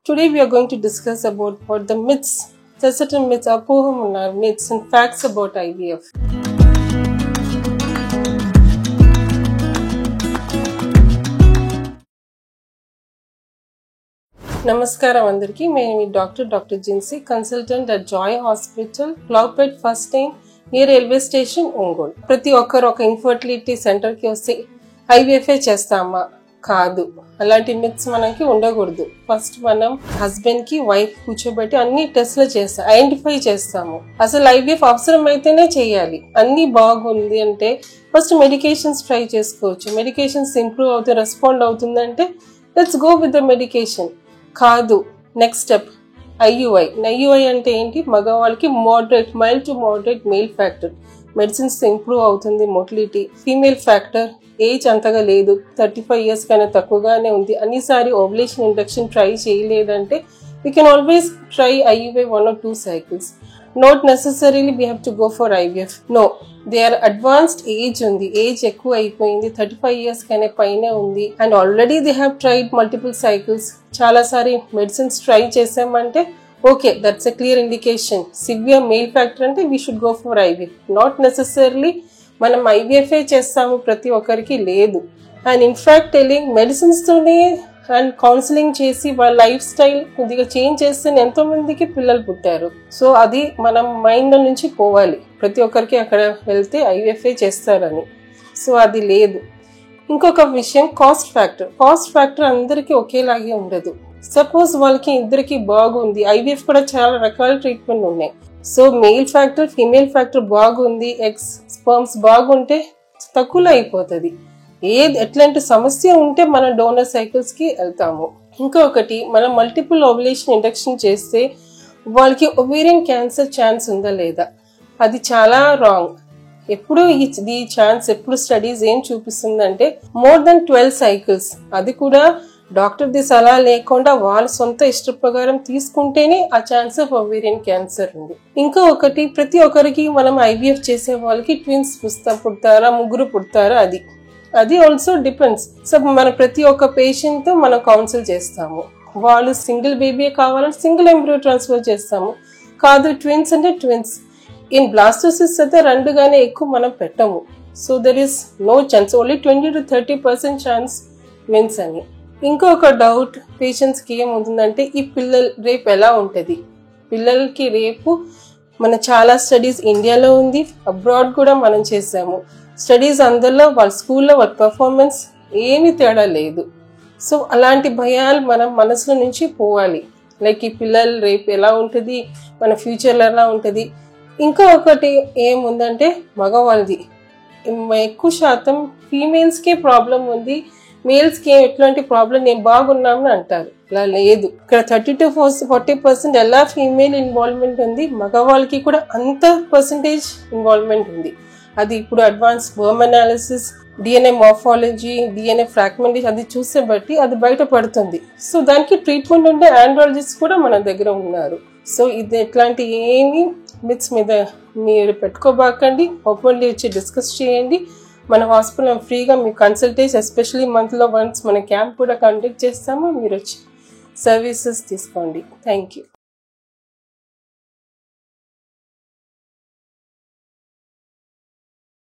Today we are going to discuss about what the myths, certain myths, apoham myths and facts about IVF. Namaskaram andariki. My name is Dr. Jinsi, consultant at Joy Hospital, Cloudpet First Aid near railway station, Ongole. ప్రతి ఒక్కరు ఒక infertility centre కి వస్తే IVF చేస్తామా? కాదు. అలాంటి myths మనకి ఉండకూడదు. ఫస్ట్ మనం హస్బెండ్ కి వైఫ్ కూర్చోబెట్టి అన్ని టెస్ట్లు చేస్తాం, ఐడెంటిఫై చేస్తాము. అసలు ఐవీఎఫ్ అవసరం అయితేనే చేయాలి. అన్ని బాగుంది అంటే ఫస్ట్ మెడికేషన్స్ ట్రై చేసుకోవచ్చు. మెడికేషన్స్ ఇంప్రూవ్ అవుతుంది, రెస్పాండ్ అవుతుందంటే let's go with the medication. కాదు, నెక్స్ట్ స్టెప్ ఐయుఐ అంటే ఏంటి? మగవాళ్ళకి moderate, mild to moderate mail factor medicines improve అవుతుంది. మొటిలిటీ, ఫీమేల్ ఫ్యాక్టర్ ఏజ్ అంతగా లేదు, 35 years కన్నా తక్కువగానే ఉంది. అన్నిసారి ఓవ్యులేషన్ ఇండక్షన్ ట్రై చేయలేదంటే we can always try IUI 1 or 2 cycles. Not necessarily we have to go for IVF. No, they are advanced age ఉంది, age ఎక్కువ అయిపోయింది, 35 years కన్నా పైన ఉంది and already they have tried multiple cycles. చాలా సారి medicines try చేసామంటే okay, that's a clear indication. Severe male factor అంటే we should go for IVF. Not necessarily మనం ఐవీఎఫ్ఏ చేస్తాము ప్రతి ఒక్కరికి లేదు. అండ్ ఇన్ఫాక్ట్ టెలింగ్ మెడిసిన్స్ తోనే అండ్ కౌన్సిలింగ్ చేసి వాళ్ళ లైఫ్ స్టైల్ కొద్దిగా చేంజ్ చేస్తే ఎంతో మందికి పిల్లలు పుట్టారు. సో అది మనం మైండ్ నుంచి పోవాలి. ప్రతి ఒక్కరికి అక్కడ వెళ్తే ఐవీఎఫ్ఏ చేస్తారని, సో అది లేదు. ఇంకొక విషయం కాస్ట్ ఫ్యాక్టర్ అందరికీ ఒకేలాగే ఉండదు. సపోజ్ వాళ్ళకి ఇద్దరికి బాగుంది, ఐవీఎఫ్ కూడా చాలా రకాల ట్రీట్మెంట్ ఉన్నాయి. So mail factor, female factor బాగుంది, ఎగ్స్ స్పర్మ్స్ బాగుంటే తక్కువలో అయిపోతుంది. ఎట్లాంటి సమస్య ఉంటే మనం డోనర్ సైకిల్స్ కి వెళ్తాము. ఇంకొకటి, మనం మల్టిపుల్ ఓవ్యులేషన్ ఇండక్షన్ చేస్తే వాళ్ళకి ఒవేరియన్ క్యాన్సర్ ఛాన్స్ ఉందా లేదా, అది చాలా రాంగ్. ఎప్పుడు ఈ ఛాన్స్ ఎప్పుడు స్టడీస్ ఏం చూపిస్తుందంటే మోర్ దెన్ 12 cycles, అది కూడా డాక్టర్ ది సలహా లేకుండా వాళ్ళ సొంత ఇష్ట ప్రకారం తీసుకుంటేనే ఆ ఛాన్స్ ఆఫ్ ఒవేరియన్ క్యాన్సర్ ఉంది. ఇంకా ఒకటి, ప్రతి ఒక్కరికి మనం ఐవీఎఫ్ చేసే వాళ్ళకి ట్విన్స్ పుడతారా, ముగ్గురు పుడతారా, అది ఆల్సో డిపెండ్స్. సో మన ప్రతి ఒక్క పేషెంట్ తో మనం కౌన్సిల్ చేస్తాము. వాళ్ళు సింగిల్ బేబీ కావాలంటే సింగిల్ ఎంబ్రియో ట్రాన్స్ఫర్ చేస్తాము. కాదు ట్విన్స్ అంటే ట్విన్స్. ఇన్ బ్లాస్టోసిస్ అయితే 2 గానే ఎక్కువ మనం పెట్టము. So there is no chance, only 20 to 30% chance twins అని. ఇంకొక డౌట్ పేషెంట్స్కి ఏమవుతుందంటే ఈ పిల్లలు రేపు ఎలా ఉంటుంది? పిల్లలకి రేపు మన చాలా స్టడీస్ ఇండియాలో ఉంది, అబ్రాడ్ కూడా మనం చేసాము. స్టడీస్ అందరిలో వాళ్ళ స్కూల్లో వాళ్ళ పర్ఫార్మెన్స్ ఏమీ తేడా లేదు. సో అలాంటి భయాలు మనం మనసులో నుంచి పోవాలి. లైక్ ఈ పిల్లలు రేపు ఎలా ఉంటుంది, మన ఫ్యూచర్లో ఎలా ఉంటుంది. ఇంకా ఒకటి ఏముందంటే మగవాళ్ళది ఎక్కువ శాతం ఫీమేల్స్కే ప్రాబ్లం ఉంది, మేల్స్కి ఎట్లాంటి ప్రాబ్లం నేను బాగున్నామని అంటారు. అలా లేదు. ఇక్కడ 30 to 40% ఎలా ఫీమేల్ ఇన్వాల్వ్మెంట్ ఉంది, మగవాళ్ళకి కూడా అంత పర్సంటేజ్ ఇన్వాల్వ్మెంట్ ఉంది. అది ఇప్పుడు advance sperm analysis, DNA morphology, DNA fragmentation అది చూసే బట్టి అది బయటపడుతుంది. సో దానికి ట్రీట్మెంట్ ఉంటే ఆండ్రాలజిస్ట్ కూడా మన దగ్గర ఉన్నారు. సో ఇది ఎట్లాంటి ఏమి మిత్స్ మీద మీరు పెట్టుకోబాకండి, ఓపెన్లీ వచ్చి డిస్కస్ చేయండి. మన హాస్పిటల్ ఫ్రీగా మీ కన్సల్టేషన్, ఎస్పెషలీ మంత్లో వన్స్ మన క్యాంప్ కూడా కండక్ట్ చేస్తాము. మీరు వచ్చి సర్వీసెస్ తీసుకోండి. Thank you.